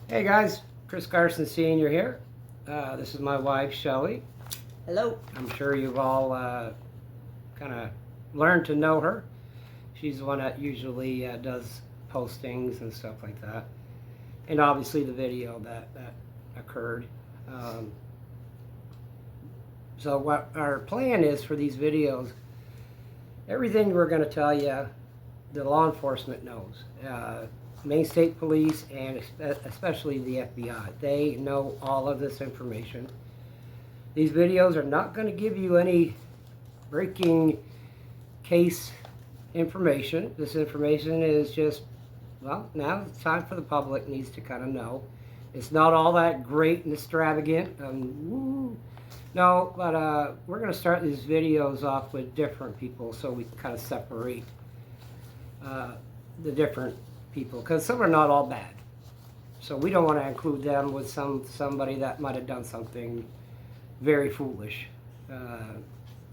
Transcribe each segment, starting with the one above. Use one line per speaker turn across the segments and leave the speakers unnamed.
Hey guys, Chris Carson Sr. here. This is my wife, Shelly.
Hello.
I'm sure you've all kind of learned to know her. She's the one that usually does postings and stuff like that. And obviously the video that occurred. So what our plan is for these videos, everything we're going to tell you, the law enforcement knows. Maine State Police and especially the FBI. They know all of this information. These videos are not going to give you any breaking case information. This information is just, well, now it's time for the public needs to kind of know. It's not all that great and extravagant. No, but we're going to start these videos off with different people so we can kind of separate the different people, because some are not all bad. So we don't want to include them with somebody that might have done something very foolish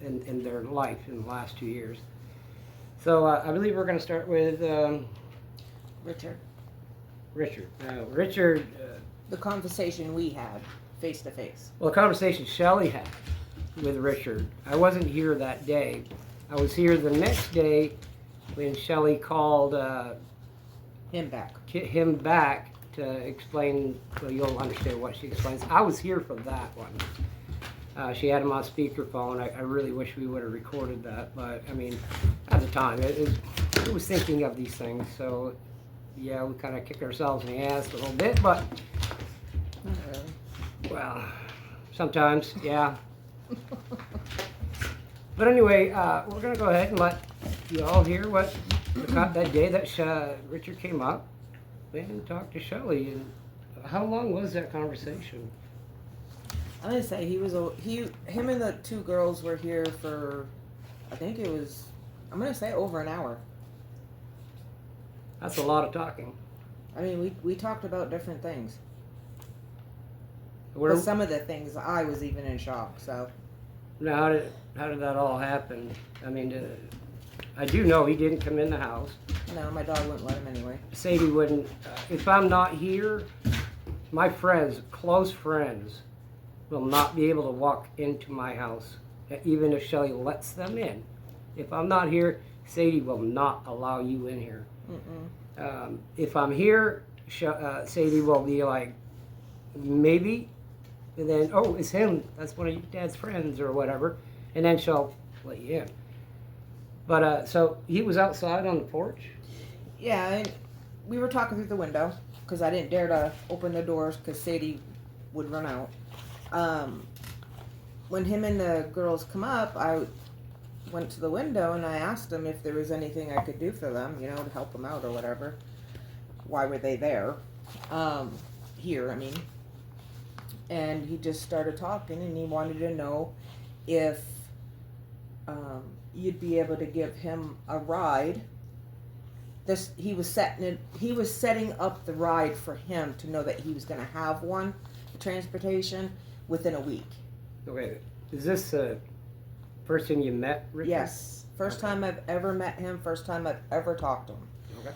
in their life in the last 2 years. So I believe we're going to start with
Richard.
Richard.
The conversation we had face to face.
Well, the conversation Shelly had with Richard. I wasn't here that day. I was here the next day when Shelly called
Him back
to explain. Well, you'll understand what she explains. I was here for that one. She had him on speakerphone. I really wish we would have recorded that, but I mean, at the time, it was thinking of these things. So, yeah, we kind of kicked ourselves in the ass a little bit, but well, sometimes, yeah. But anyway, we're gonna go ahead and let you all hear what that day that Richard came up and talked to Shelly. And how long was that conversation?
I'm gonna say him and the two girls were here for, I think it was, I'm gonna say over an hour.
That's a lot of talking.
I mean, we talked about different things.
Where,
But some of the things I was even in shock. So
now, how did that all happen? I mean, I do know he didn't come in the house.
no, my dog wouldn't let him anyway.
Sadie wouldn't. If I'm not here, my friends, close friends, will not be able to walk into my house, even if Shelly lets them in. If I'm not here, Sadie will not allow you in here. If I'm here, Sadie will be like, maybe, and then, oh, it's him. That's one of your dad's friends or whatever, and then she'll let you in. But so he was outside on the porch.
Yeah, and we were talking through the window because I didn't dare to open the doors because Sadie would run out. When him and the girls come up, I went to the window and I asked them if there was anything I could do for them, to help them out or whatever. Why were they there? Here, I mean. And he just started talking and he wanted to know if you'd be able to give him a ride. He was setting up the ride for him to know that he was going to have one, transportation, within a week.
Okay, is this the first time you met Richard?
Yes, first time I've ever met him, first time I've ever talked to him.
Okay.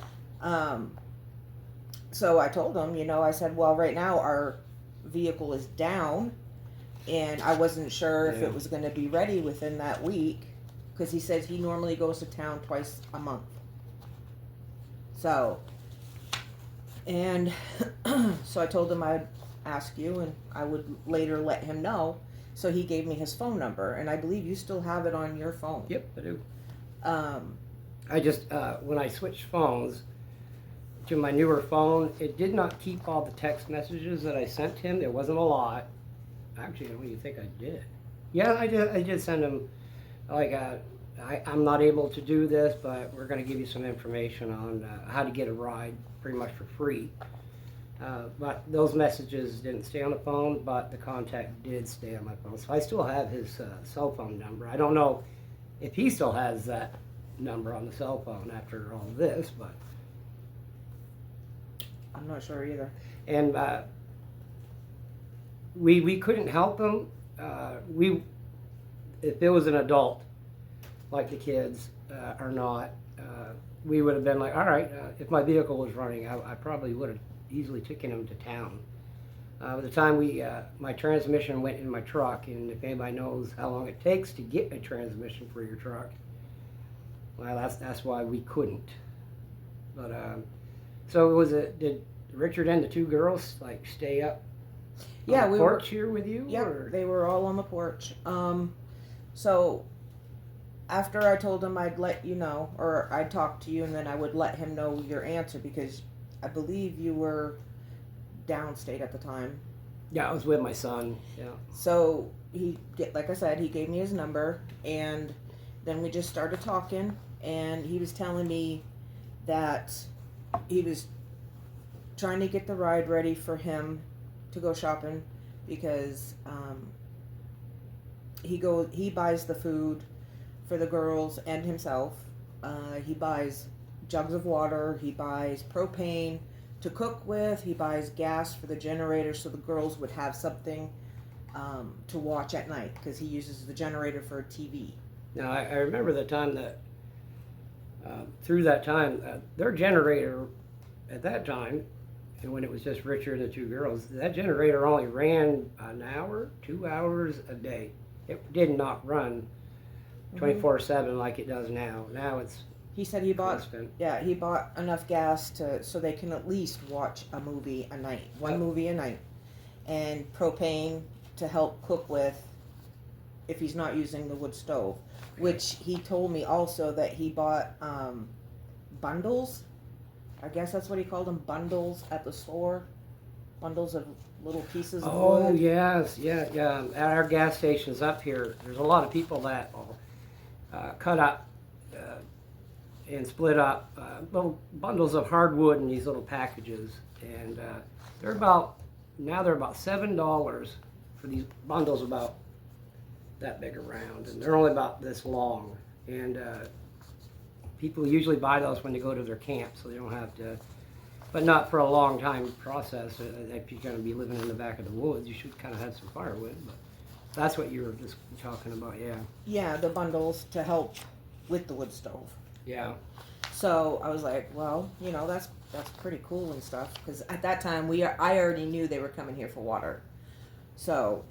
So I told him, I said, well, right now our vehicle is down, and I wasn't sure if it was going to be ready within that week, because he says he normally goes to town twice a month. So, and so I told him I'd ask you, and I would later let him know. So he gave me his phone number, and I believe you still have it on your phone.
Yep, I do. I just, when I switched phones to my newer phone, it did not keep all the text messages that I sent him. There wasn't a lot. Actually, what do you think I did? Yeah, I did send him, like, I'm not able to do this, but we're going to give you some information on how to get a ride pretty much for free. But those messages didn't stay on the phone, but the contact did stay on my phone. So I still have his cell phone number. I don't know if he still has that number on the cell phone after all this, but
I'm not sure either.
And we couldn't help him. If it was an adult, like the kids or not, we would have been like, all right, if my vehicle was running, I probably would have easily taken him to town. By the time my transmission went in my truck, and if anybody knows how long it takes to get a transmission for your truck, well, that's why we couldn't. But so did Richard and the two girls like stay up on the porch here with you?
Yeah,
or?
they were all on the porch. So after I told him I'd let you know, or I'd talk to you, and then I would let him know your answer, because I believe you were downstate at the time.
Yeah, I was with my son. Yeah.
So like I said, he gave me his number, and then we just started talking, and he was telling me that he was trying to get the ride ready for him to go shopping, because he buys the food for the girls and himself. He buys jugs of water, he buys propane to cook with, he buys gas for the generator so the girls would have something to watch at night, because he uses the generator for a TV.
Now I remember the time that through that time their generator at that time, and when it was just Richard and the two girls, that generator only ran an hour, 2 hours a day. It did not run 24/7 like it does now. Now it's.
He said he bought
constant.
he bought enough gas so they can at least watch a movie a night, one movie a night, and propane to help cook with if he's not using the wood stove. Which he told me also that he bought bundles. I guess that's what he called them, bundles at the store. Bundles of little pieces of wood.
Oh yes, yeah. At our gas stations up here, there's a lot of people that will cut up and split up little bundles of hardwood in these little packages, and they're about $7 for these bundles about that big around, and they're only about this long. And people usually buy those when they go to their camp, so they don't have to. But not for a long time process. If you're going to be living in the back of the woods, you should kind of have some firewood. But that's what you were just talking about, yeah.
Yeah, the bundles to help with the wood stove.
Yeah.
So I was like, well, that's pretty cool and stuff, because at that time I already knew they were coming here for water. So,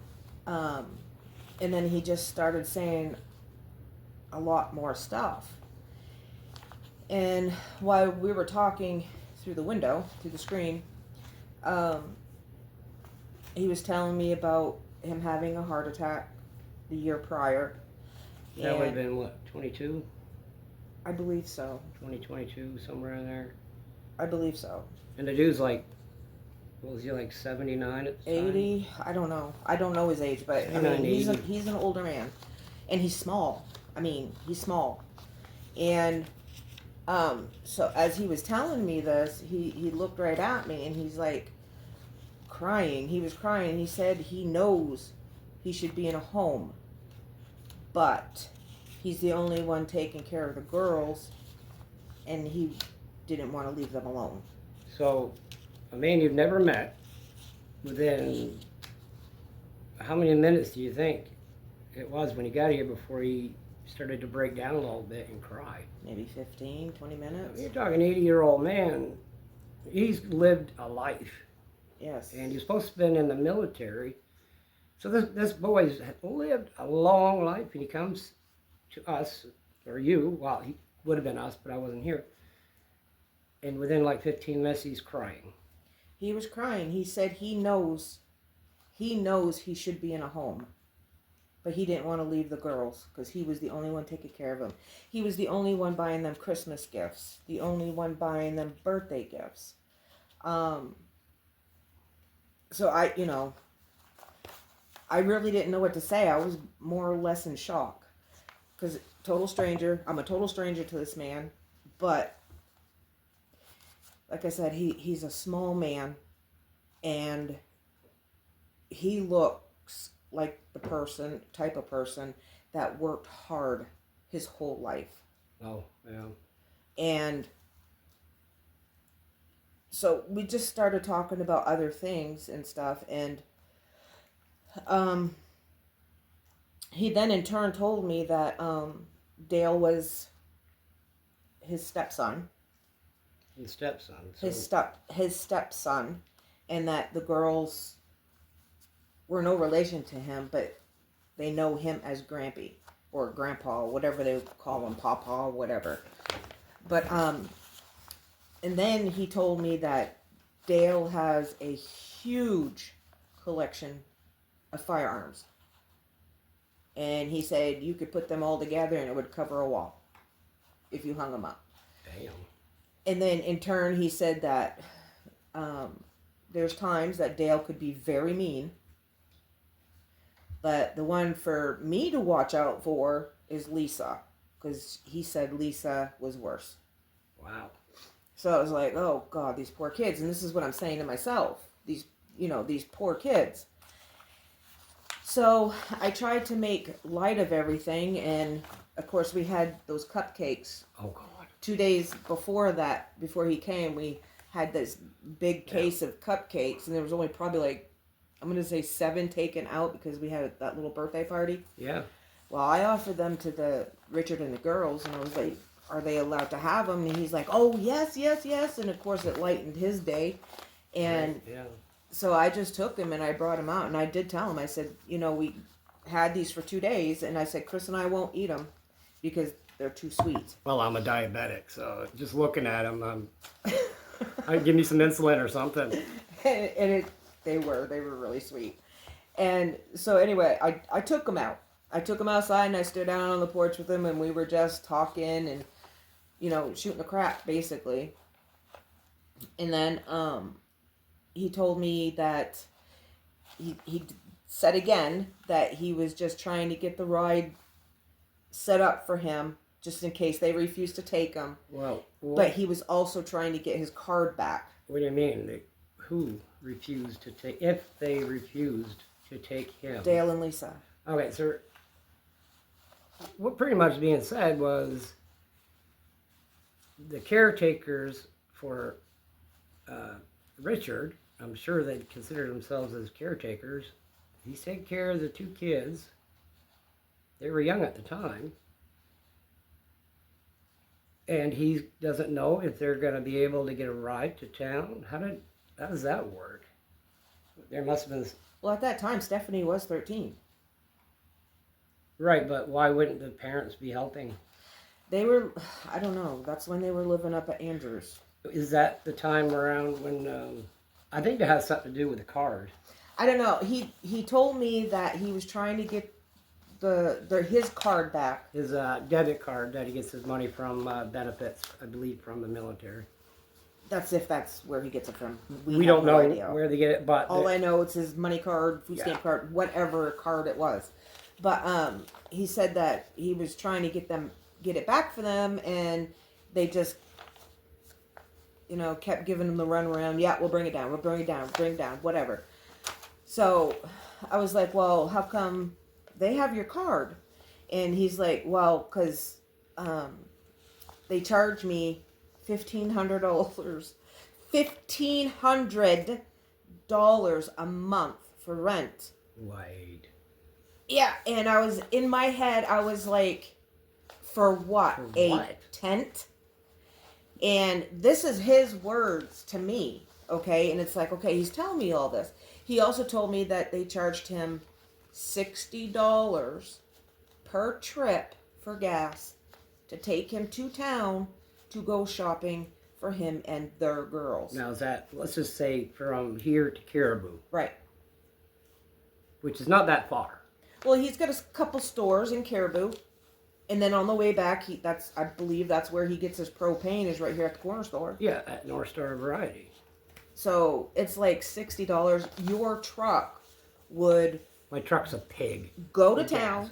and then he just started saying a lot more stuff. And while we were talking through the window, through the screen, he was telling me about him having a heart attack the year prior.
That would have been what, 22?
I believe so.
2022, somewhere in there.
I believe so.
And the dude's like, what was he, like 79 at the
80?
time?
I don't know. I don't know his age, but I mean, he's an older man, and he's small. I mean, he's small, and so as he was telling me this, he looked right at me, and he's like crying. He was crying. He said he knows he should be in a home, but he's the only one taking care of the girls, and he didn't want to leave them alone.
So, a man you've never met, within how many minutes do you think it was when he got here before he started to break down a little bit and cry?
Maybe 15, 20 minutes.
You're talking 80-year-old man. He's lived a life.
Yes.
And he's supposed to have been in the military. So this boy's lived a long life, and he comes to us, or you, well, he would have been us, but I wasn't here. And within like 15 minutes, he's crying.
He was crying. He said he knows he should be in a home, but he didn't want to leave the girls because he was the only one taking care of them. He was the only one buying them Christmas gifts, the only one buying them birthday gifts. So I really didn't know what to say. I was more or less in shock because total stranger. I'm a total stranger to this man, but like I said, he's a small man, and he looks like the type of person that worked hard his whole life.
Oh, yeah. And
so we just started talking about other things and stuff, and he then in turn told me that Dale was his stepson,
His stepson. So.
His stepson, and that the girls were no relation to him, but they know him as Grampy or Grandpa, whatever they call him, Pawpaw, whatever. But and then he told me that Dale has a huge collection of firearms, and he said you could put them all together and it would cover a wall if you hung them up.
Damn.
And then in turn, he said that there's times that Dale could be very mean. But the one for me to watch out for is Lisa. Because he said Lisa was worse.
Wow.
So I was like, oh, God, these poor kids. And this is what I'm saying to myself. These poor kids. So I tried to make light of everything. And, of course, we had those cupcakes.
Oh, God.
2 days before that, before he came, we had this big case of cupcakes, and there was only probably like, I'm going to say 7 taken out because we had that little birthday party.
Yeah.
Well, I offered them to the Richard and the girls, and I was like, are they allowed to have them? And he's like, oh, yes, yes, yes. And of course it lightened his day. And
yeah.
So I just took them and I brought them out, and I did tell him, I said, we had these for 2 days, and I said, Chris and I won't eat them because they're too sweet.
Well, I'm a diabetic, so just looking at them, I'd give me some insulin or something.
And they were really sweet. And so anyway, I took them out. I took them outside and I stood down on the porch with them, and we were just talking and, shooting the crap basically. And then he told me that he said again that he was just trying to get the ride set up for him just in case they refused to take him.
Well,
but he was also trying to get his card back.
What do you mean? Who refused to take? If they refused to take him?
Dale and Lisa.
Okay, so what pretty much being said was the caretakers for Richard, I'm sure they consider themselves as caretakers. He's taking care of the 2 kids. They were young at the time. And he doesn't know if they're going to be able to get a ride to town. How does that work? There must have been...
Well, at that time, Stefanie was 13.
Right, but why wouldn't the parents be helping?
They were, I don't know, that's when they were living up at Andrews.
Is that the time around when... I think it has something to do with the card.
I don't know. He told me that he was trying to get his card back.
His debit card that he gets his money from benefits, I believe, from the military.
That's if that's where he gets it from.
We don't know where they get it, but...
All I know, it's his money card, food stamp card, whatever card it was. But he said that he was trying to get it back for them, and they just, kept giving him the runaround. Yeah, we'll bring it down, bring it down, whatever. So I was like, well, how come they have your card? And he's like, well, because they charge me $1,500. $1,500 a month for rent.
Wait.
Yeah, and I was, in my head, I was like, for what?
For
a
what?
tent? And this is his words to me, okay? And it's like, okay, he's telling me all this. He also told me that they charged him $60 per trip for gas to take him to town to go shopping for him and their girls.
Now is that, let's just say, from here to Caribou.
Right.
Which is not that far.
Well, he's got a couple stores in Caribou. And then on the way back, I believe that's where he gets his propane, is right here at the corner store.
Yeah, at North Star Variety.
So it's like $60. Your truck would...
My truck's a pig.
Go to town,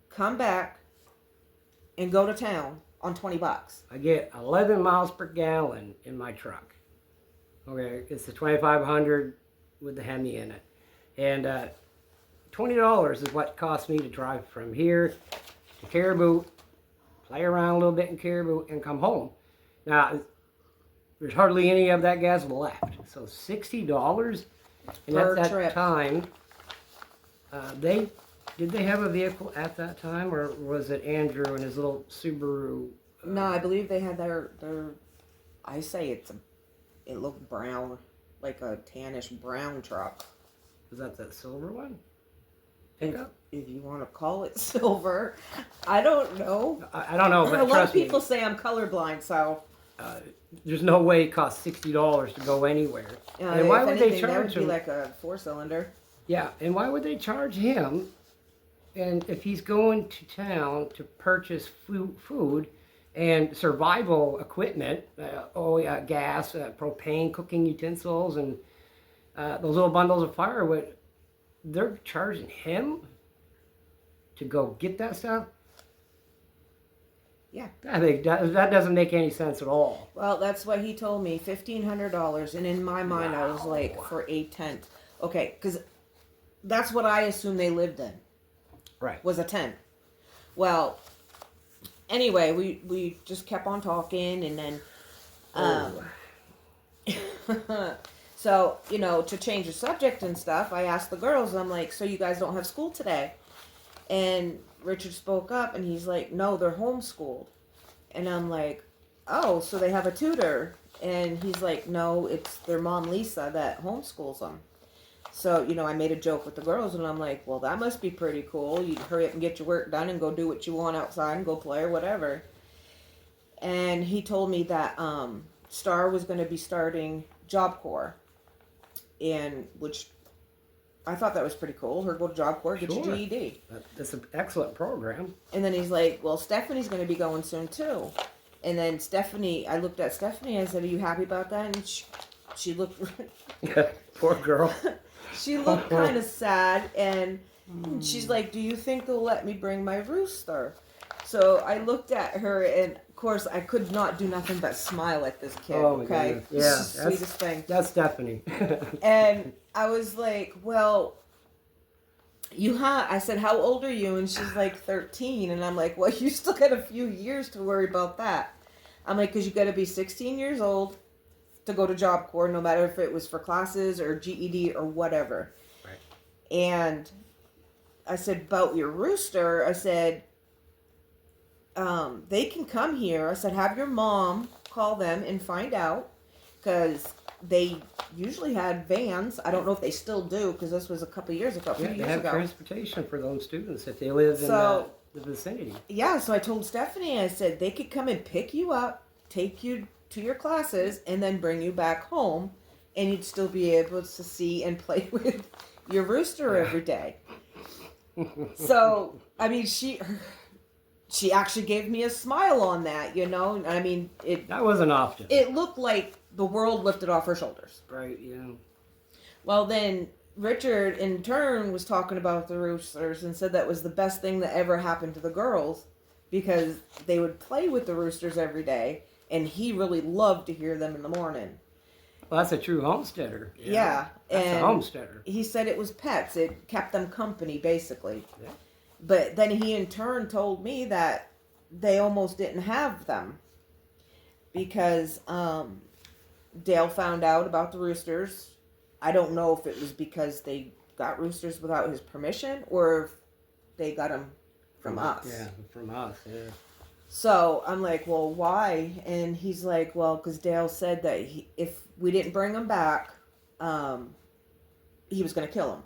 come back, and go to town on $20.
I get 11 miles per gallon in my truck. Okay, it's the 2500 with the Hemi in it. And $20 is what it costs me to drive from here to Caribou, play around a little bit in Caribou, and come home. Now, there's hardly any of that gas left. So $60, and
Per
at that
trip.
time, did they have a vehicle at that time, or was it Andrew and his little Subaru?
No, I believe they had their I say it looked brown, like a tannish brown truck.
Is that the silver one?
If,
Pickup?
if you want to call it silver, I don't know.
I don't know, but
A lot of
trust
people
me,
say I'm colorblind, so
there's no way it costs $60 to go anywhere. And
if
why would
anything,
they
that
charge
would be
him?
like a 4-cylinder.
Yeah, and why would they charge him? And if he's going to town to purchase food and survival equipment, gas, propane, cooking utensils, and those little bundles of firewood, they're charging him to go get that stuff?
Yeah.
I think that doesn't make any sense at all.
Well, that's what he told me, $1,500, and in my mind, I was
Wow.
like, for a tent. Okay, because that's what I assumed they lived in.
Right.
Was a tent. Well, anyway, we just kept on talking, and then, so, you know, to change the subject and stuff, I asked the girls, I'm like, so you guys don't have school today? And Richard spoke up, and he's like, no, they're homeschooled. And I'm like, oh, so they have a tutor? And he's like, no, it's their mom, Lisa, that homeschools them. So, you know, I made a joke with the girls, and I'm like, well, that must be pretty cool. You hurry up and get your work done and go do what you want outside and go play or whatever. And he told me that Star was going to be starting Job Corps, and which I thought that was pretty cool. Her go to Job Corps, get your
Sure.
GED.
That's an excellent program.
And then he's like, well, Stefanie's going to be going soon too. And then Stefanie, I looked at Stefanie, I said, are you happy about that? And she looked,
Poor girl.
she looked kind of sad. And she's like, do you think they'll let me bring my rooster? So I looked at her, and of course I could not do nothing but smile at this kid.
Oh my
okay,
goodness. Yeah,
it's the sweetest thing.
That's Stephanie.
And I was like, well, I said, how old are you? And she's like 13. And I'm like, well, you still got a few years to worry about that. I'm like, because you got to be 16 years old to go to Job Corps, no matter if it was for classes or GED or whatever.
Right.
And I said, about your rooster, I said, they can come here. I said, have your mom call them and find out, because they usually had vans. I don't know if they still do, because this was a couple years ago, a few
Yeah, they
years
have
ago.
transportation for those students if they live in
So-
the vicinity.
Yeah, so I told Stefanie, I said, they could come and pick you up, take you to your classes, and then bring you back home, and you'd still be able to see and play with your rooster every day. So, I mean, she actually gave me a smile on that, you know? I mean,
That wasn't often.
it looked like the world lifted off her shoulders.
Right, yeah.
Well, then Richard, in turn, was talking about the roosters and said that was the best thing that ever happened to the girls, because they would play with the roosters every day, and he really loved to hear them in the morning.
Well, that's a true homesteader.
Yeah,
That's
and
a homesteader.
he said it was pets. It kept them company, basically.
Yeah.
But then he, in turn, told me that they almost didn't have them because Dale found out about the roosters. I don't know if it was because they got roosters without his permission or if they got them from us.
Yeah, from us, yeah.
So I'm like, well, why? And he's like, well, because Dale said that if we didn't bring them back, he was going to kill them.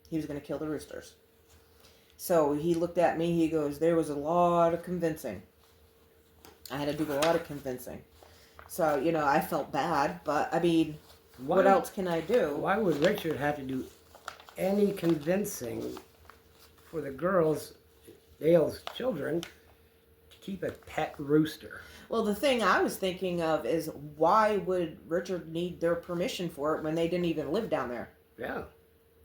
He was going to kill the roosters. So he looked at me, he goes, there was a lot of convincing. I had to do a lot of convincing. So, you know, I felt bad, but I mean, what else can I do?
Why would Richard have to do any convincing for the girls, Dale's children, to keep a pet rooster?
Well, the thing I was thinking of is, why would Richard need their permission for it when they didn't even live down there?
Yeah.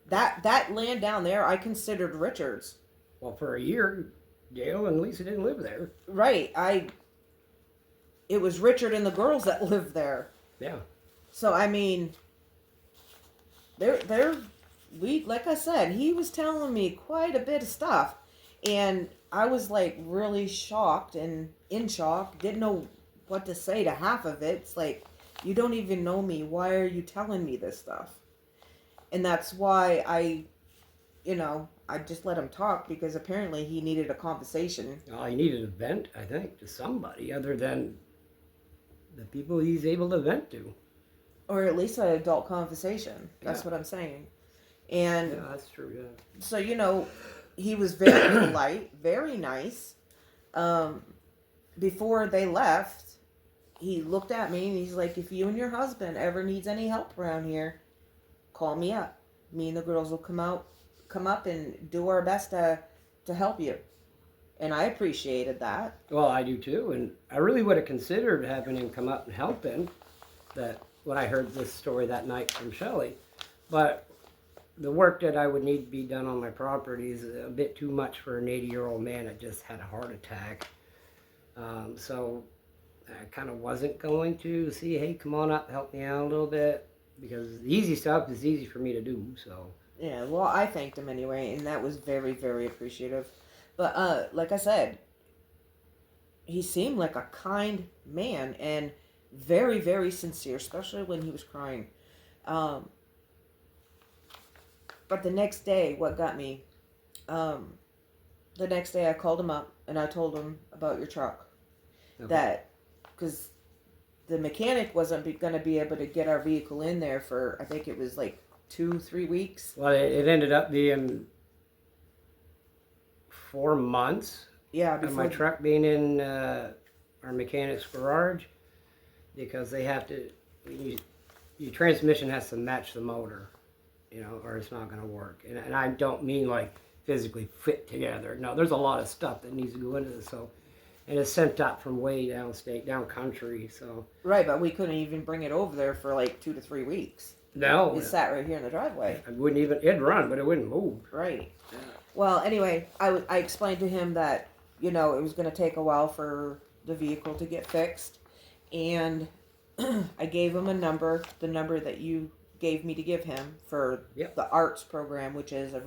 That land down there, I considered Richard's.
Well, for a year, Dale and Lisa didn't live there.
Right. It was Richard and the girls that lived there.
Yeah.
So, I mean, like I said, he was telling me quite a bit of stuff. And I was like really shocked and in shock. Didn't know what to say to half of it. It's like, you don't even know me. Why are you telling me this stuff? And that's why I just let him talk, because apparently he needed a conversation.
Well, he needed a vent, I think, to somebody other than the people he's able to vent to.
Or at least an adult conversation. That's what I'm saying. And
yeah, that's true. Yeah.
so, he was very polite, very nice. Before they left, he looked at me and he's like, if you and your husband ever needs any help around here, call me up. Me and the girls will come up and do our best to help you. And I appreciated that.
Well, I do too, and I really would have considered having him come up and help him. That when I heard this story that night from Shelly, but the work that I would need to be done on my property is a bit too much for an 80-year-old man that just had a heart attack. So I kind of wasn't going to see, hey, come on up, help me out a little bit, because the easy stuff is easy for me to do. So
yeah, well, I thanked him anyway, and that was very, very appreciative. But like I said, he seemed like a kind man and very, very sincere, especially when he was crying. But the next day, what got me, the next day I called him up and I told him about your truck. Okay. That, because the mechanic wasn't going to be able to get our vehicle in there for, I think it was like 2-3 weeks.
Well, it ended up being 4 months.
Yeah,
before my truck being in our mechanic's garage, because they have to, your transmission has to match the motor, or it's not going to work. And I don't mean like physically fit together. No, there's a lot of stuff that needs to go into this. So, and it's sent up from way downstate, down country. So
right, but we couldn't even bring it over there for like 2 to 3 weeks.
No,
it sat right here in the driveway.
It wouldn't even, it'd run, but it wouldn't move.
Right. Yeah. Well, anyway, I explained to him that it was going to take a while for the vehicle to get fixed, and I gave him a number, the number that you gave me to give him for the ARTS program, which is a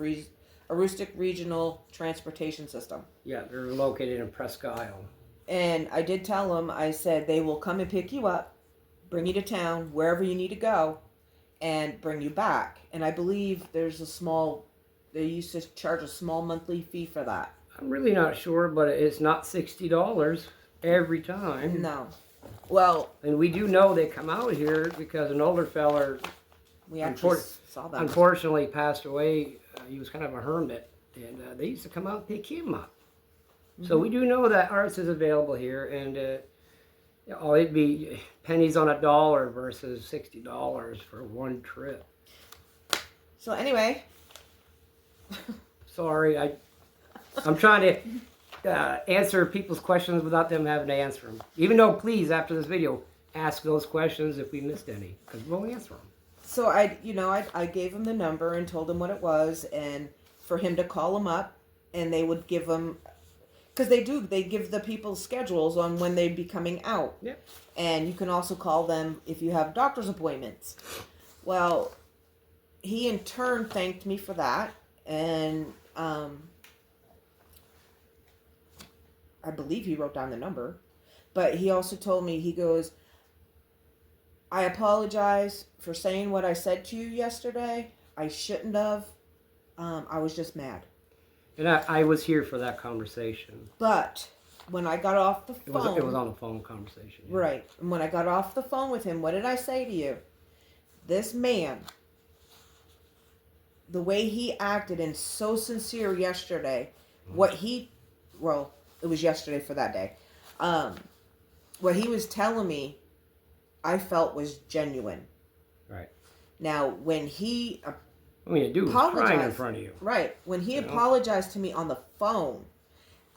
Rustic Regional Transportation System.
Yeah, they're located in Presque Isle.
And I did tell him, I said, they will come and pick you up, bring you to town, wherever you need to go, and bring you back. And I believe there's they used to charge a small monthly fee for that.
I'm really not sure, but it's not $60 every time.
No. Well,
and we do know they come out here because an older fella
saw that.
Unfortunately passed away. He was kind of a hermit, and they used to come out and pick him up. Mm-hmm. So we do know that ARTS is available here, and it'd be pennies on a dollar versus $60 for one trip.
So anyway,
sorry, I'm trying to answer people's questions without them having to answer them. Even though, please, after this video, ask those questions if we missed any, because we'll answer them.
So I gave him the number and told him what it was, and for him to call him up, and they would give him, because they give the people schedules on when they'd be coming out.
Yep.
And you can also call them if you have doctor's appointments. Well, he in turn thanked me for that, and I believe he wrote down the number, but he also told me, he goes, I apologize for saying what I said to you yesterday. I shouldn't have. I was just mad.
And I was here for that conversation.
But when I got off the phone...
It was on the phone conversation.
Yeah. Right. And when I got off the phone with him, what did I say to you? This man, the way he acted and so sincere yesterday, it was yesterday for that day. What he was telling me, I felt was genuine.
Right.
Now, when he
a dude was crying in front of you.
Right. When he apologized to me on the phone,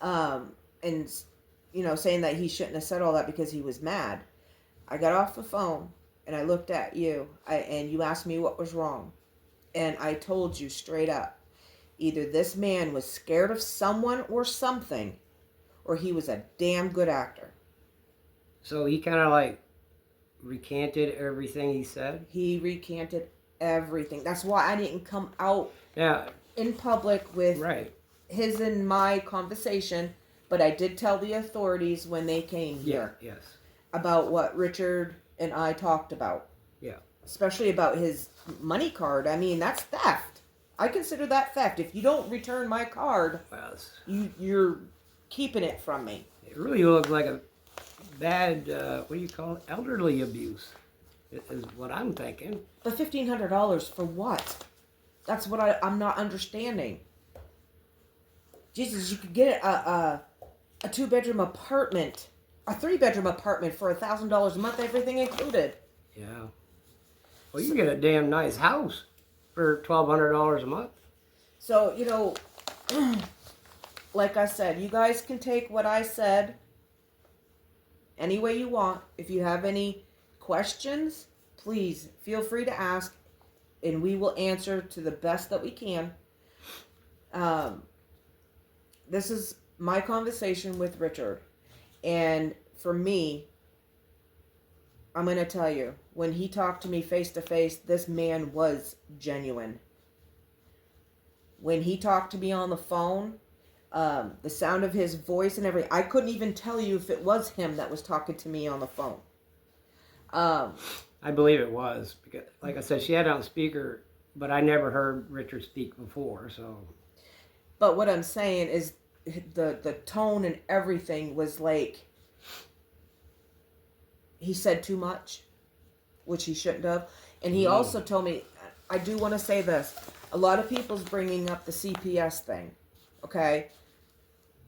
and saying that he shouldn't have said all that because he was mad, I got off the phone and I looked at you, and you asked me what was wrong, and I told you straight up, either this man was scared of someone or something, or he was a damn good actor.
So he kind of like recanted everything he said?
He recanted everything. That's why I didn't come out in public with his and my conversation, but I did tell the authorities when they came here about what Richard and I talked about.
Yeah.
Especially about his money card. I mean, that's theft. I consider that theft. If you don't return my card, you're keeping it from me.
It really looked like a bad, what do you call it? Elderly abuse is what I'm thinking.
But $1,500 for what? That's what I'm not understanding. Jesus, you could get a 2-bedroom apartment, a 3-bedroom apartment for $1,000 a month, everything included.
Yeah. Well, you get a damn nice house for $1,200 a month.
So, like I said, you guys can take what I said any way you want. If you have any questions, please feel free to ask, and we will answer to the best that we can. This is my conversation with Richard, and for me, I'm going to tell you, when he talked to me face to face, this man was genuine. When he talked to me on the phone, the sound of his voice and everything, I couldn't even tell you if it was him that was talking to me on the phone.
I believe it was, because, like I said, she had it on speaker, but I never heard Richard speak before, so.
But what I'm saying is the tone and everything was like, he said too much, which he shouldn't have. And he also told me, I do want to say this, a lot of people's bringing up the CPS thing, okay?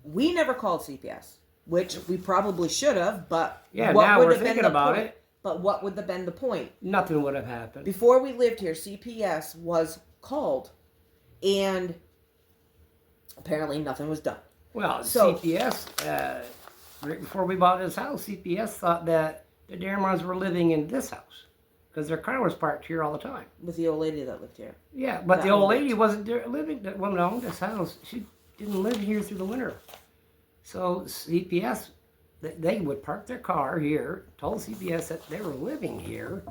We never called CPS, which we probably should have, but
Yeah,
what
now
would
we're
have been
thinking
the
about
point?
it.
But what would have been the point?
Nothing would have happened.
Before we lived here, CPS was called, and apparently nothing was done.
Well,
So-
CPS, right before we bought this house, CPS thought that the Damrons were living in this house because their car was parked here all the time.
With the old lady that lived here.
Yeah, but
That
the old
owned
lady
it.
wasn't there living, the woman that owned this house, she didn't live here through the winter. So CPS, they would park their car here, told CPS that they were living here,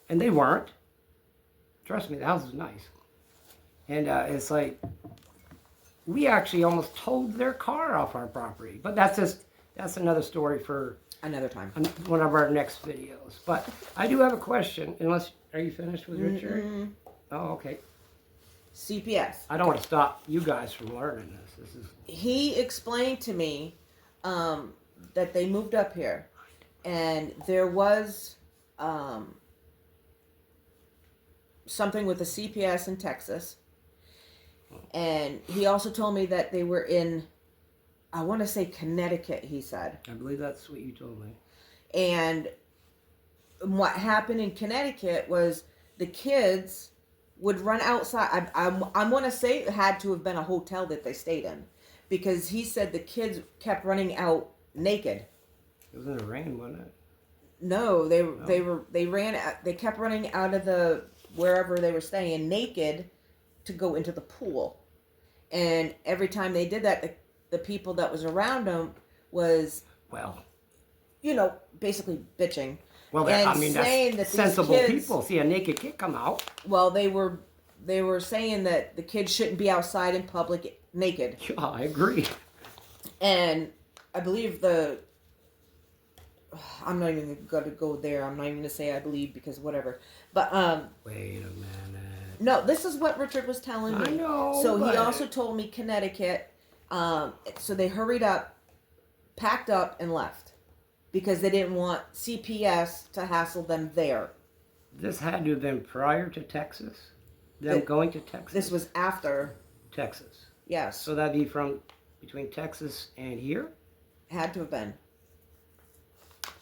and they weren't. Trust me, the house is nice. And it's like, we actually almost towed their car off our property. But that's another story for
Another time.
one of our next videos. But I do have a question, are you finished with Richard?
Mm-hmm.
Oh, okay.
CPS.
I don't want to stop you guys from learning this.
He explained to me that they moved up here, and there was something with the CPS in Texas, and he also told me that they were in, I want to say Connecticut, he said.
I believe that's what you told me.
And what happened in Connecticut was the kids would run outside. I want to say it had to have been a hotel that they stayed in, because he said the kids kept running out naked.
It was in the rain, wasn't it?
No, they kept running out of the wherever they were staying naked to go into the pool. And every time they did that, the people that was around them was,
Well,
basically bitching.
well,
And saying
that's
that these
sensible
kids-
people. See a naked kid come out.
Well, they were saying that the kids shouldn't be outside in public naked.
Yeah, I agree.
And I believe I'm not even going to go there. I'm not even going to say I believe, because whatever. But
Wait a minute.
no, this is what Richard was telling me.
I know,
So he
but-
also told me Connecticut. So they hurried up, packed up, and left because they didn't want CPS to hassle them there.
This had to have been prior to Texas. Them going to Texas.
This was after.
Texas.
Yes,
So that'd be from between Texas and here.
had to have been.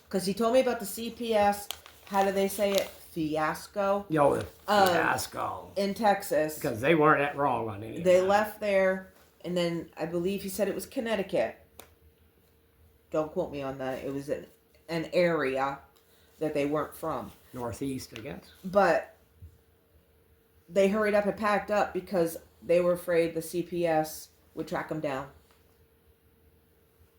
Because he told me about the CPS. How do they say it? Fiasco
Yo, the fiasco.
in Texas.
Because they weren't that wrong on anything.
They left there, and then I believe he said it was Connecticut. Don't quote me on that. It was an area that they weren't from.
Northeast, I guess.
But they hurried up and packed up because they were afraid the CPS would track them down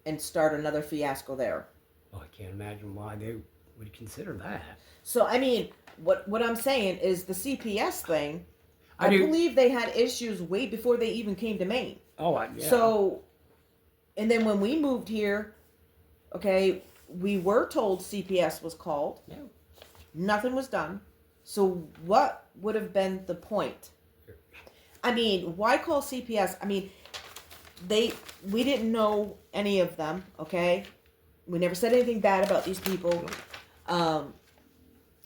and start another fiasco there.
Oh, I can't imagine why they would consider that.
So, I mean, what I'm saying is the CPS thing, I
do-
believe they had issues way before they even came to Maine.
Oh, yeah.
So, and then when we moved here, okay, we were told CPS was called.
Yeah.
Nothing was done. So what would have been the point? I mean, why call CPS? I mean, we didn't know any of them, okay? We never said anything bad about these people.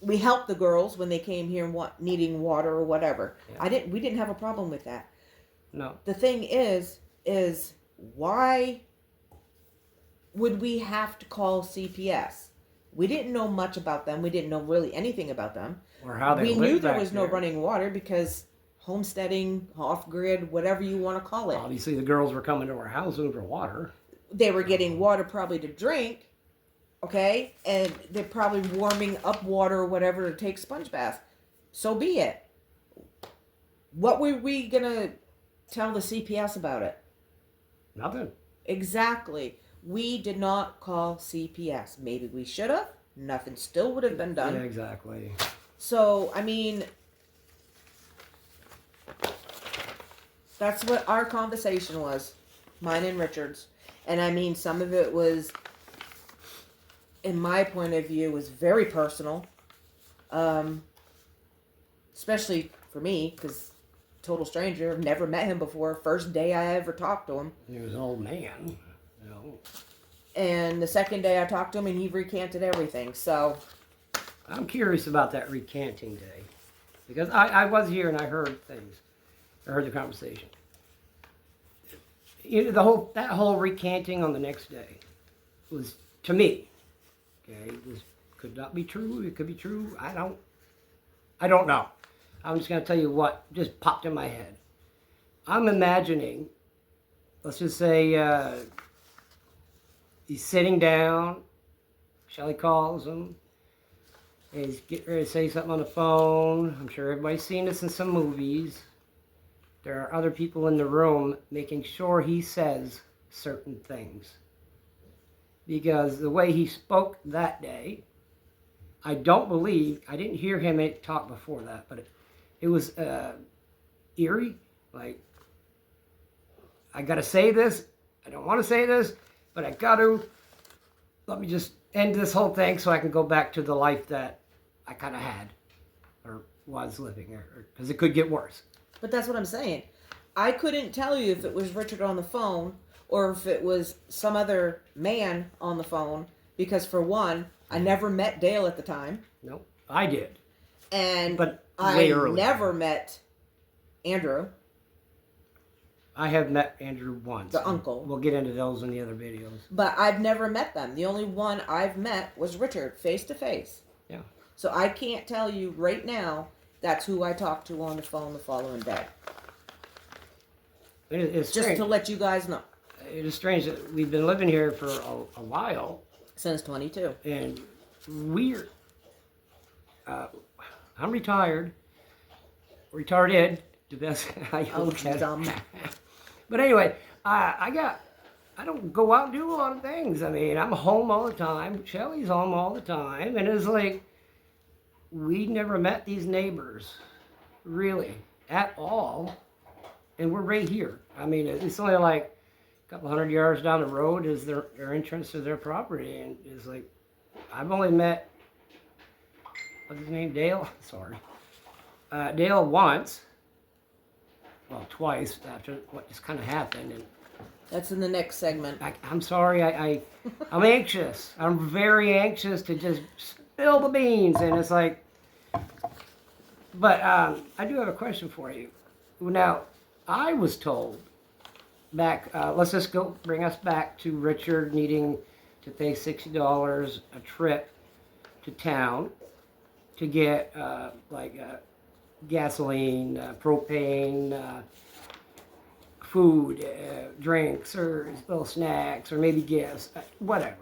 We helped the girls when they came here and needing water or whatever.
Yeah.
We didn't have a problem with that.
No.
The thing is why would we have to call CPS? We didn't know much about them. We didn't know really anything about them.
Or how they
We
lived
knew there
back
was no
there.
running water because homesteading, off-grid, whatever you want to call it.
Obviously, the girls were coming to our house looking for water.
They were getting water probably to drink, okay? And they're probably warming up water or whatever to take sponge baths. So be it. What were we going to tell the CPS about it?
Nothing.
Exactly. We did not call CPS. Maybe we should have. Nothing still would have been done.
Yeah, exactly.
So, I mean, that's what our conversation was. Mine and Richard's. And I mean, some of it was, in my point of view, was very personal. Especially for me, because total stranger. I've never met him before. First day I ever talked to him.
He was an old man, you know.
And the second day I talked to him, and he recanted everything. So
I'm curious about that recanting day. Because I was here and I heard things. I heard the conversation. You know, that whole recanting on the next day was, to me, okay, could not be true. It could be true. I don't know. I'm just going to tell you what just popped in my head. I'm imagining, let's just say, he's sitting down. Shelly calls him. And he's getting ready to say something on the phone. I'm sure everybody's seen this in some movies. There are other people in the room making sure he says certain things. Because the way he spoke that day, I didn't hear him talk before that, but it was eerie. Like, I gotta say this. I don't want to say this, but I got to. Let me just end this whole thing so I can go back to the life that I kind of had or was living, because it could get worse.
But that's what I'm saying. I couldn't tell you if it was Richard on the phone or if it was some other man on the phone because, for one, I never met Dale at the time.
No, I did.
And
but
I never met Andrew.
I have met Andrew once.
The uncle.
We'll get into those in the other videos.
But I've never met them. The only one I've met was Richard, face to face.
Yeah.
So I can't tell you right now that's who I talked to on the phone the following day.
It's
just
strange.
to let you guys know.
It is strange that we've been living here for a while.
Since 22.
And I'm retired. Retarded. The best how you look at
dumb.
it. But anyway, I don't go out and do a lot of things. I mean, I'm home all the time. Shelly's home all the time. And it's like, we never met these neighbors, really, at all. And we're right here. I mean, it's only like a couple hundred yards down the road is their entrance to their property. And it's like, I've only met, what's his name, Dale? Sorry. Dale once. Well, twice after what just kind of happened. And
that's in the next segment.
I'm sorry. I'm anxious. I'm very anxious to just spill the beans. And it's like, but I do have a question for you. Now, I was told back, let's just bring us back to Richard needing to pay $60 a trip to town to get gasoline, propane, food, drinks, or little snacks, or maybe gas, whatever.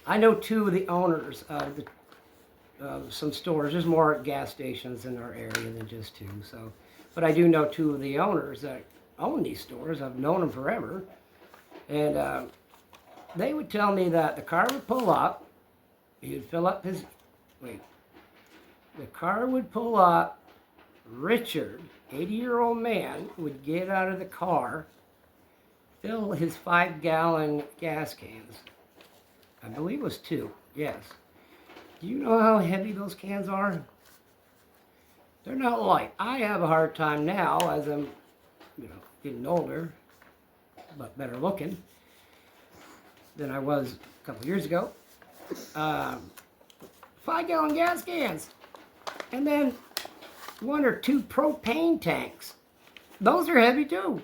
I know two of the owners of some stores. There's more gas stations in our area than just two. So, but I do know two of the owners that own these stores. I've known them forever, and they would tell me that the car would pull up. He'd fill up his. The car would pull up. Richard, 80-year-old man, would get out of the car, fill his 5-gallon gas cans. I believe it was 2, yes. Do you know how heavy those cans are? They're not light. I have a hard time now as I'm, getting older, but better looking. than I was a couple years ago. 5-gallon gas cans. And then 1 or 2 propane tanks. Those are heavy too.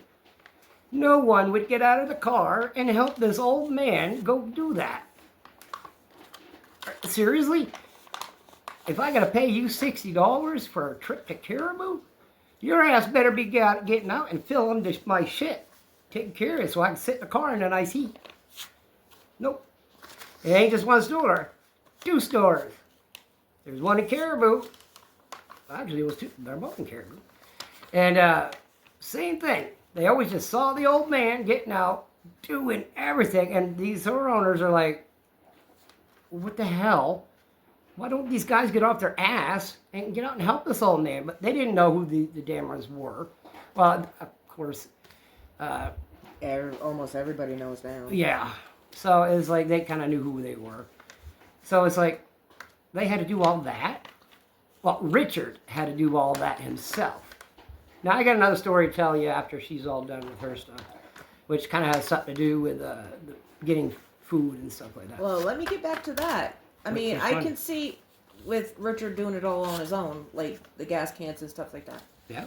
No one would get out of the car and help this old man go do that. Seriously? If I gotta pay you $60 for a trip to Caribou, your ass better be getting out and filling my shit. Taking care of it so I can sit in the car in a nice heat. Nope. It ain't just one store. 2 stores. There's one in Caribou. Actually, it was 2. They're both in Caribou. And same thing. They always just saw the old man getting out, doing everything. And these store owners are like, what the hell? Why don't these guys get off their ass and get out and help this old man? But they didn't know who the Damrons were. Well, of course.
Almost everybody knows now.
Yeah. So it's like they kind of knew who they were. So it's like they had to do all that. Well, Richard had to do all that himself. Now, I got another story to tell you after she's all done with her stuff, which kind of has something to do with getting food and stuff like that.
Well, let me get back to that. I mean, I can see with Richard doing it all on his own, like the gas cans and stuff like that.
Yeah.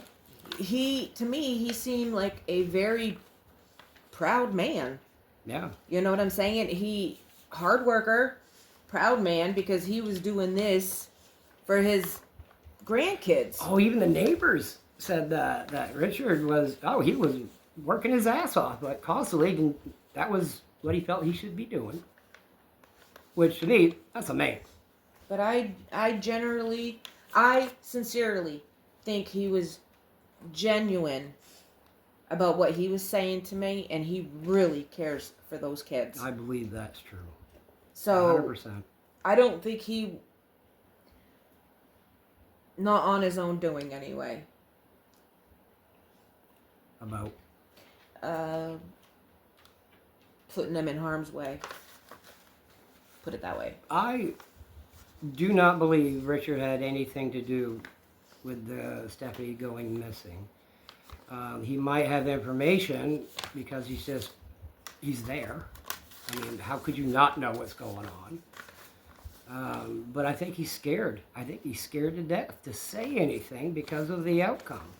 To me, he seemed like a very proud man.
Yeah.
You know what I'm saying? Hard worker, proud man, because he was doing this for his grandkids.
Oh, even the neighbors said that Richard he was working his ass off, but constantly, and that was what he felt he should be doing. Which, to me, that's a man.
But I sincerely think he was genuine about what he was saying to me, and he really cares for those kids.
I believe that's true.
So
100%.
I don't think he, not on his own doing anyway.
About?
Putting them in harm's way. Put it that way.
I do not believe Richard had anything to do with Stefanie going missing. He might have information because he's there. I mean, how could you not know what's going on? But I think he's scared. I think he's scared to death to say anything because of the outcome.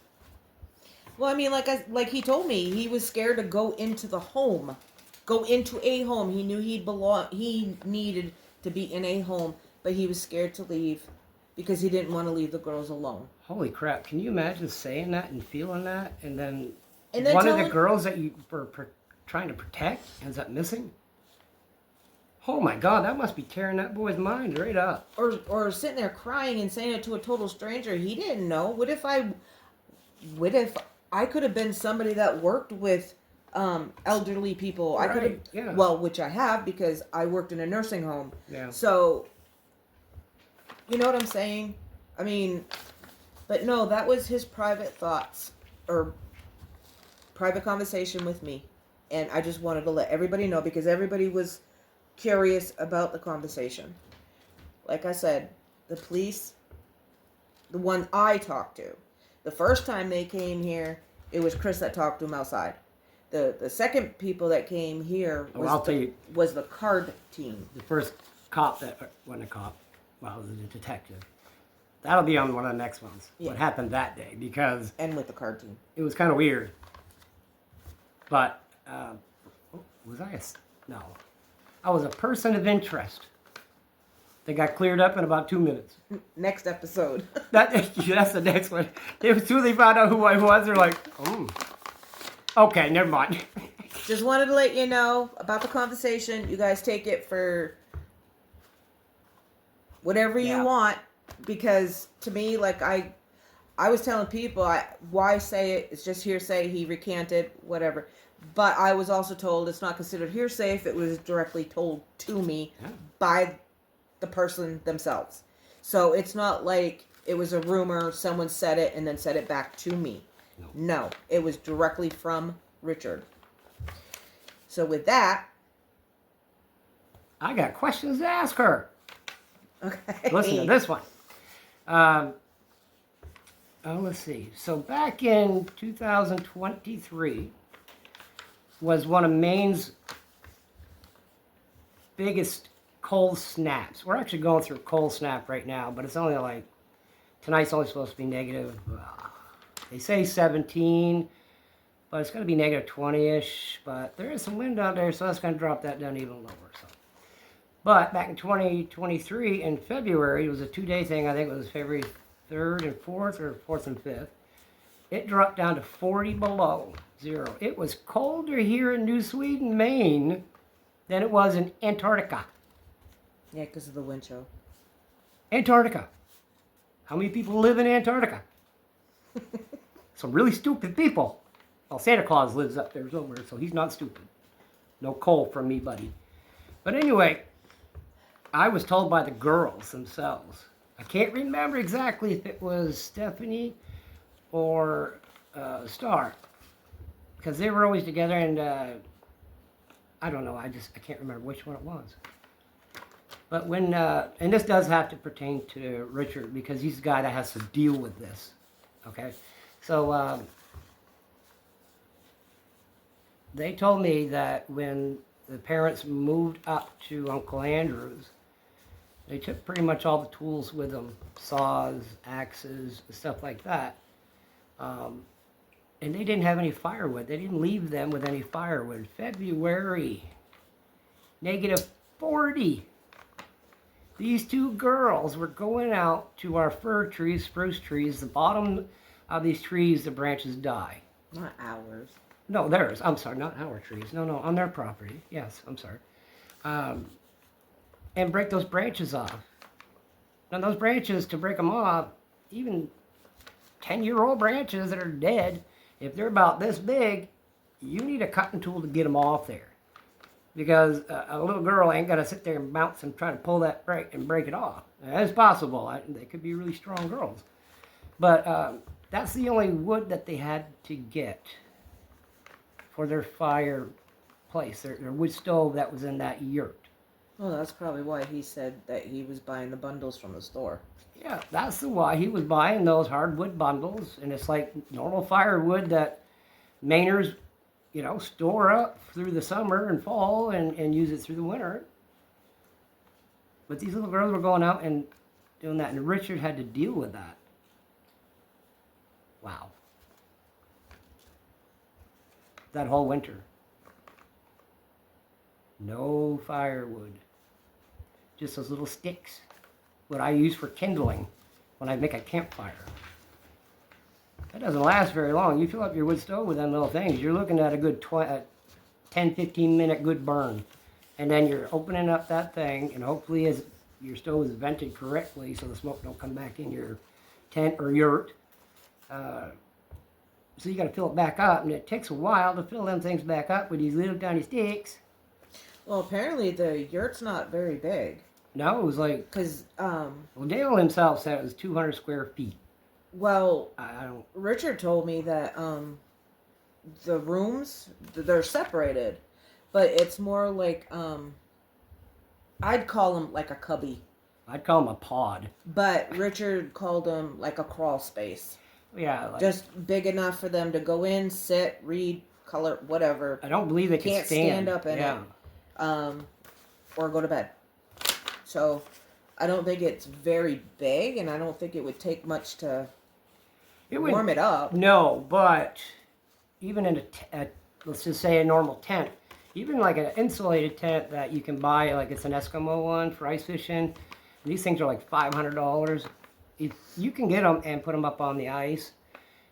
Well, I mean, like he told me, he was scared to go into the home. Go into a home. He knew he needed to be in a home, but he was scared to leave because he didn't want to leave the girls alone.
Holy crap. Can you imagine saying that and feeling that? And then one of the girls that you were trying to protect ends up missing? Oh my God, that must be tearing that boy's mind right up.
Or sitting there crying and saying it to a total stranger. He didn't know. What if I could have been somebody that worked with elderly people?
Right,
I could have,
yeah.
well, which I have because I worked in a nursing home.
Yeah.
So, you know what I'm saying? I mean, but no, that was his private thoughts or private conversation with me. And I just wanted to let everybody know because everybody was curious about the conversation. Like I said, the police, the one I talked to, the first time they came here, it was Chris that talked to him outside. The second people that came here was the card team.
The first cop wasn't a cop, well, it was a detective. That'll be on one of the next ones. Yeah. What happened that day, because...
And with the card team.
It was kind of weird. But, No. I was a person of interest. They got cleared up in about 2 minutes.
Next episode.
That's the next one. As soon as they found out who I was, they're like, oh. Okay, never mind.
Just wanted to let you know about the conversation. You guys take it for whatever you want. Because to me, like I was telling people, why say it? It's just hearsay. He recanted, whatever. But I was also told it's not considered hearsay if it was directly told to me by the person themselves. So it's not like it was a rumor, someone said it and then said it back to me. No, it was directly from Richard. So with that,
I got questions to ask her.
Okay.
Listen to this one. Let's see. So back in 2023 was one of Maine's biggest cold snaps. We're actually going through a cold snap right now, but it's only like, tonight's only supposed to be negative, they say 17, but it's going to be negative 20-ish, but there is some wind out there, so that's going to drop that down even lower. So, but back in 2023, in February, it was a 2-day thing. I think it was February 3rd and 4th, or 4th and 5th. It dropped down to 40 below zero. It was colder here in New Sweden, Maine, than it was in Antarctica.
Yeah, because of the wind chill.
Antarctica. How many people live in Antarctica? Some really stupid people. Well, Santa Claus lives up there somewhere, so he's not stupid. No coal from me, buddy. But anyway, I was told by the girls themselves. I can't remember exactly if it was Stefanie or Star, because they were always together, and I don't know. I can't remember which one it was. But when, and this does have to pertain to Richard, because he's the guy that has to deal with this, okay? So, they told me that when the parents moved up to Uncle Andrew's, they took pretty much all the tools with them, saws, axes, stuff like that. And they didn't have any firewood. They didn't leave them with any firewood. February, negative 40. These two girls were going out to our fir trees, spruce trees. The bottom of these trees, the branches die.
Not ours.
No, theirs. I'm sorry, not our trees. No, on their property. Yes, I'm sorry. And break those branches off. Now, those branches, to break them off, even 10-year-old branches that are dead, if they're about this big, you need a cutting tool to get them off there. Because a little girl ain't got to sit there and bounce and try to pull that break and break it off. It's possible. They could be really strong girls. But that's the only wood that they had to get for their fireplace, their wood stove that was in that yurt.
Well, that's probably why he said that he was buying the bundles from the store.
Yeah, that's why he was buying those hardwood bundles, and it's like normal firewood that Mainers, store up through the summer and fall and use it through the winter. But these little girls were going out and doing that, and Richard had to deal with that. Wow. That whole winter. No firewood. Just those little sticks. What I use for kindling when I make a campfire. That doesn't last very long. You fill up your wood stove with them little things, you're looking at a good 10, 15 minute good burn. And then you're opening up that thing, and hopefully as your stove is vented correctly so the smoke don't come back in your tent or yurt. So you got to fill it back up, and it takes a while to fill them things back up with these little tiny sticks.
Well, apparently the yurt's not very big.
No, it was like,
Because,
well, Dale himself said it was 200 square feet.
well,
I don't,
Richard told me that the rooms, they're separated, but it's more like, I'd call them like a cubby.
I'd call them a pod.
But Richard called them like a crawl space.
Yeah. Like,
Just big enough for them to go in, sit, read, color, whatever.
I don't believe they
Can't
can stand
up in
yeah.
it. Or go to bed. So, I don't think it's very big, and I don't think it would take much to warm it up.
No, but even in let's just say a normal tent, even like an insulated tent that you can buy, like it's an Eskimo one for ice fishing, these things are like $500. If you can get them and put them up on the ice,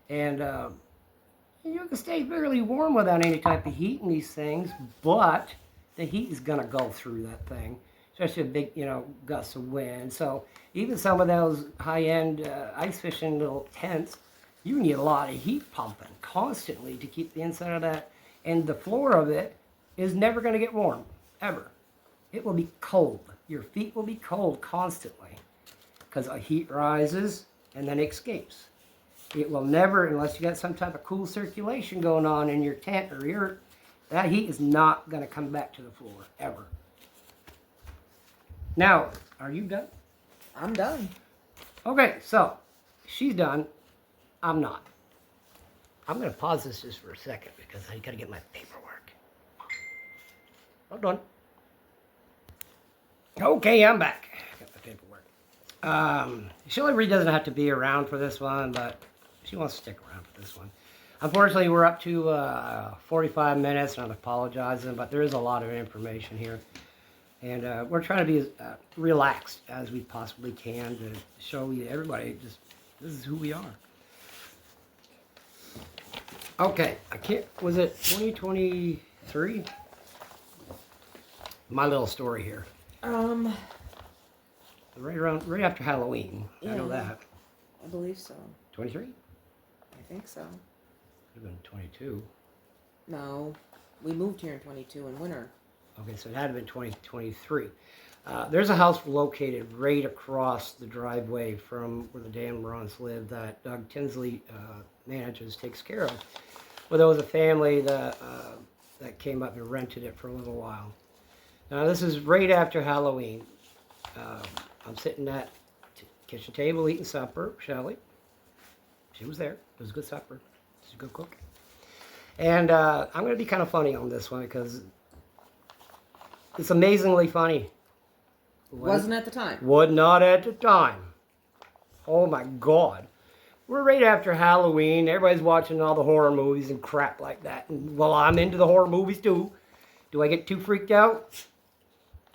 and you can stay fairly warm without any type of heat in these things, but the heat is going to go through that thing, especially a big, gusts of wind. So even some of those high-end ice fishing little tents, you need a lot of heat pumping constantly to keep the inside of that, and the floor of it is never going to get warm, ever. It will be cold. Your feet will be cold constantly because the heat rises and then escapes. It will never, unless you got some type of cool circulation going on in your tent or yurt, that heat is not going to come back to the floor, ever. Now, are you done?
I'm done.
Okay, so she's done. I'm not. I'm going to pause this just for a second because I got to get my paperwork. Hold on. Okay, I'm back. Got the paperwork. Shelly really doesn't have to be around for this one, but she wants to stick around for this one. Unfortunately, we're up to 45 minutes, and I'm apologizing, but there is a lot of information here. And we're trying to be as relaxed as we possibly can to show you, everybody, just this is who we are. Okay, was it 2023? My little story here. Right after Halloween.
Yeah,
I know that.
I believe so.
23?
I think so.
Could have been 22.
No, we moved here in 22 in winter.
Okay, so it had to have been 2023. There's a house located right across the driveway from where the Damrons live that Doug Tinsley manages, takes care of. Well, there was a family that came up and rented it for a little while. Now, this is right after Halloween. I'm sitting at the kitchen table eating supper. Shelly, she was there. It was a good supper. She's a good cook. And I'm going to be kind of funny on this one because it's amazingly funny.
Wasn't at the time.
Was not at the time. Oh my God. We're right after Halloween. Everybody's watching all the horror movies and crap like that. And, well, I'm into the horror movies too. Do I get too freaked out?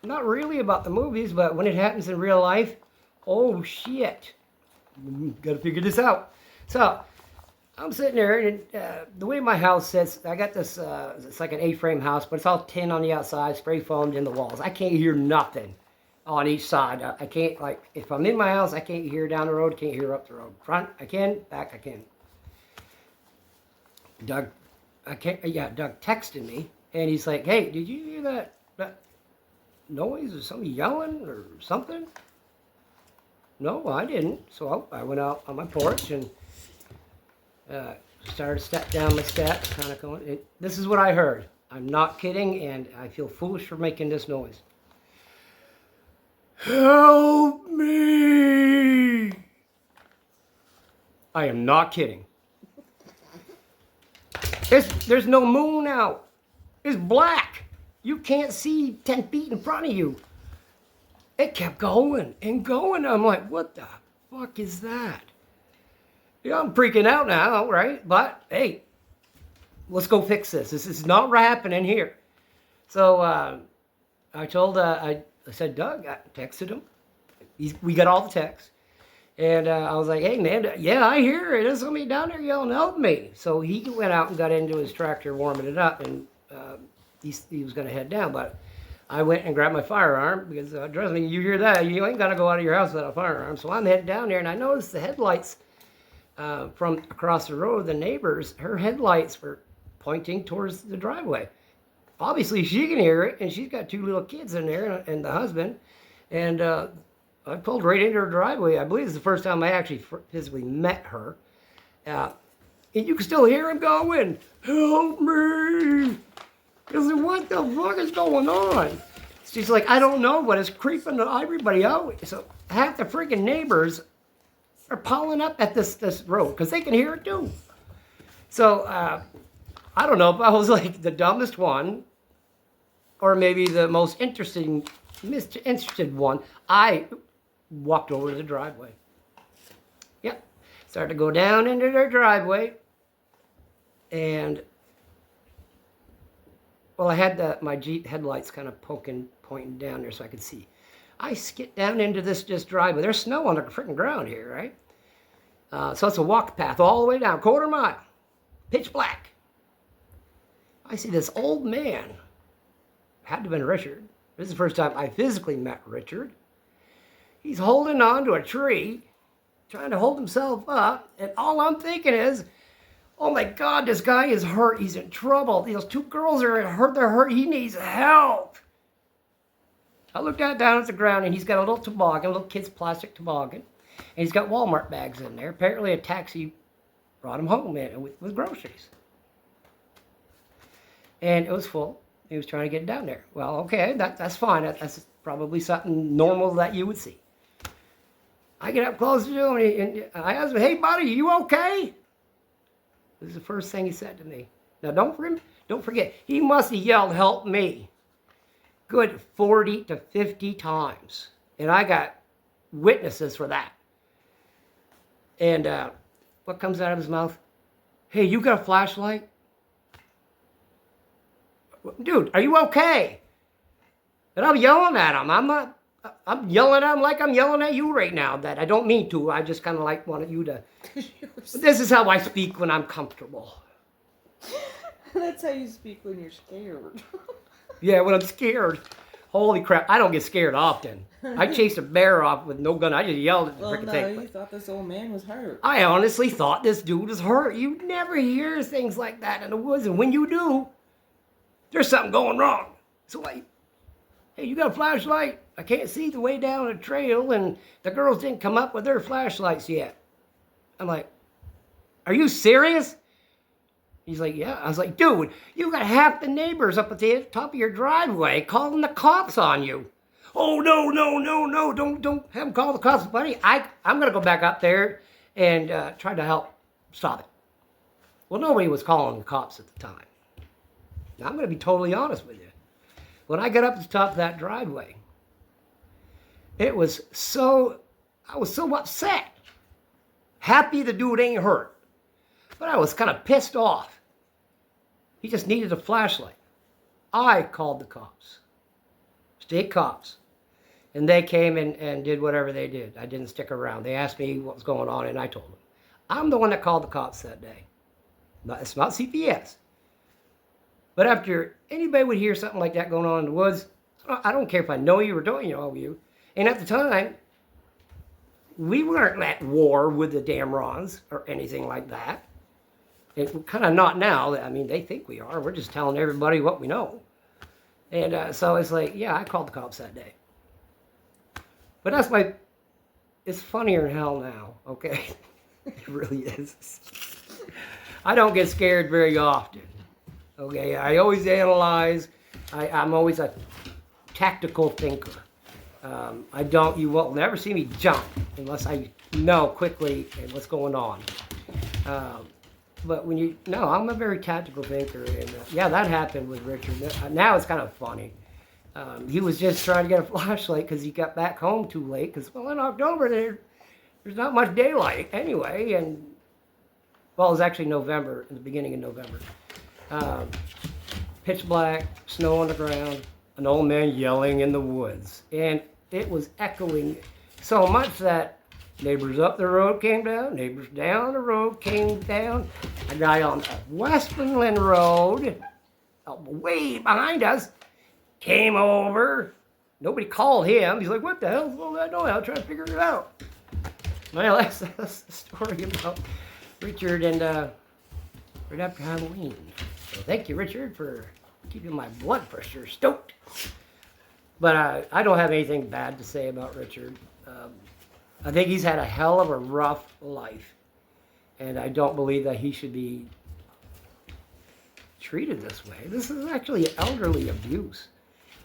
Not really about the movies, but when it happens in real life, oh shit. Gotta figure this out. So, I'm sitting there, and the way my house sits, I got this, it's like an A-frame house, but it's all tin on the outside, spray foamed in the walls. I can't hear nothing on each side. I can't, like, if I'm in my house, I can't hear down the road, can't hear up the road. Front, I can, back, I can. Doug texted me, and he's like, hey, did you hear that noise or somebody yelling or something? No, I didn't. So I went out on my porch and started to step down my steps, kind of going. This is what I heard. I'm not kidding, and I feel foolish for making this noise. Help me! I am not kidding. There's no moon out. It's black. You can't see 10 feet in front of you. It kept going and going. I'm like, what the fuck is that? Yeah, I'm freaking out now, right? But, hey, let's go fix this. This is not happening here. So, I said, Doug, I texted him. We got all the texts. And I was like, hey, man, yeah, I hear it. There's somebody down there yelling, help me. So he went out and got into his tractor, warming it up, and he was going to head down. But I went and grabbed my firearm because, trust me, you hear that, you ain't got to go out of your house without a firearm. So I'm heading down there, and I noticed the headlights from across the road, the neighbors, her headlights were pointing towards the driveway. Obviously, she can hear it, and she's got 2 little kids in there and the husband. And I pulled right into her driveway. I believe it's the first time I actually physically met her. And you can still hear him going, help me. I said, what the fuck is going on? She's like, I don't know, but it's creeping everybody out. So half the freaking neighbors are piling up at this road because they can hear it too. So I don't know if I was like the dumbest one or maybe the most interested one. I walked over to the driveway. Yep. Started to go down into their driveway. And, well, I had my Jeep headlights kind of pointing down there so I could see. I skid down into this driveway. There's snow on the freaking ground here, right? So it's a walk path all the way down, 1/4 mile. Pitch black. I see this old man. Had to have been Richard. This is the first time I physically met Richard. He's holding on to a tree, trying to hold himself up, and all I'm thinking is, oh my God, this guy is hurt. He's in trouble. These 2 girls are hurt. They're hurt. He needs help. I looked down at the ground, and he's got a little toboggan, a little kid's plastic toboggan, and he's got Walmart bags in there. Apparently a taxi brought him home with groceries. And it was full. He was trying to get down there. Well, okay, that's fine. That's probably something normal that you would see. I get up close to him, and I asked him, hey, buddy, you okay? This is the first thing he said to me. Now, don't forget, he must have yelled, help me. good 40 to 50 times. And I got witnesses for that. And what comes out of his mouth? Hey, you got a flashlight? Dude, are you okay? And I'm yelling at him. I'm yelling at him like I'm yelling at you right now. That I don't mean to. I just kind of like wanted you to. This is how I speak when I'm comfortable.
That's how you speak when you're scared.
Yeah, when I'm scared. Holy crap, I don't get scared often. I chased a bear off with no gun. I just yelled at the freaking thing.
You thought this old man was hurt.
I honestly thought this dude was hurt. You never hear things like that in the woods. And when you do, there's something going wrong. So like, hey, you got a flashlight? I can't see the way down the trail, and the girls didn't come up with their flashlights yet. I'm like, are you serious? He's like, yeah. I was like, dude, you got half the neighbors up at the top of your driveway calling the cops on you. Oh, no, don't have them call the cops, buddy. I'm going to go back up there and try to help stop it. Well, nobody was calling the cops at the time. Now, I'm going to be totally honest with you. When I got up to the top of that driveway, I was so upset. Happy the dude ain't hurt. But I was kind of pissed off. He just needed a flashlight. I called the cops. State cops. And they came and did whatever they did. I didn't stick around. They asked me what was going on, and I told them. I'm the one that called the cops that day. It's not CPS. But after anybody would hear something like that going on in the woods, I don't care if I know you or don't know you. And at the time, we weren't at war with the Damrons or anything like that. It kind of not now. I mean, they think we are. We're just telling everybody what we know. And so it's like, yeah, I called the cops that day. But that's it's funnier than hell now, okay? It really is. I don't get scared very often, okay? I always analyze. I'm always a tactical thinker. You will never see me jump unless I know quickly what's going on. But I'm a very tactical thinker, and yeah, that happened with Richard. Now it's kind of funny. He was just trying to get a flashlight because he got back home too late. Because in October there's not much daylight anyway, and it was actually November, in the beginning of November. Pitch black, snow on the ground, an old man yelling in the woods, and it was echoing so much that neighbors up the road came down, neighbors down the road came down. A guy on Westmoreland Road, way behind us, came over. Nobody called him. He's like, what the hell's all that noise? I'm trying to figure it out. Well, that's the story about Richard and right after Halloween. So thank you, Richard, for keeping my blood pressure stoked. But I don't have anything bad to say about Richard. I think he's had a hell of a rough life. And I don't believe that he should be treated this way. This is actually elderly abuse.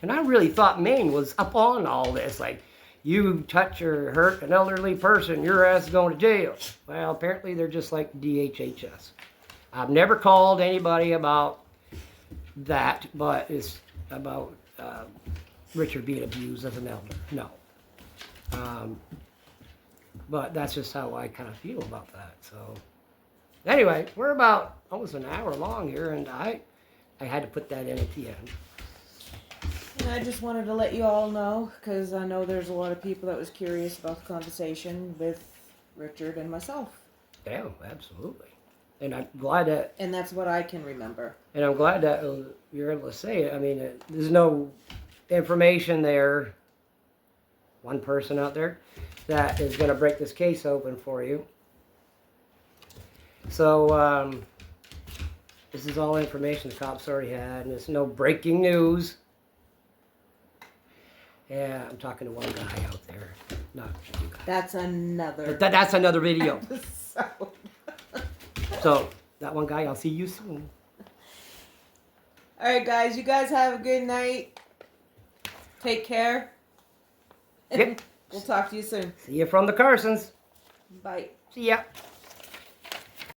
And I really thought Maine was up on all this. Like, you touch or hurt an elderly person, your ass is going to jail. Well, apparently they're just like DHHS. I've never called anybody about that, but it's about Richard being abused as an elder. No. But that's just how I kind of feel about that. So anyway, we're about almost an hour long here, and I had to put that in at the end.
And I just wanted to let you all know, because I know there's a lot of people that was curious about the conversation with Richard and myself.
Yeah, absolutely. And I'm glad that...
And that's what I can remember.
And I'm glad that you're able to say it. I mean, there's no information there, one person out there, that is going to break this case open for you. So, this is all information the cops already had, and it's no breaking news. Yeah, I'm talking to one guy out there. Not you guys.
That's another...
That's another video.
episode.
So, that one guy, I'll see you soon.
Alright, guys, you guys have a good night. Take care.
Yep.
We'll talk to you soon.
See you from the Carsons.
Bye.
See ya.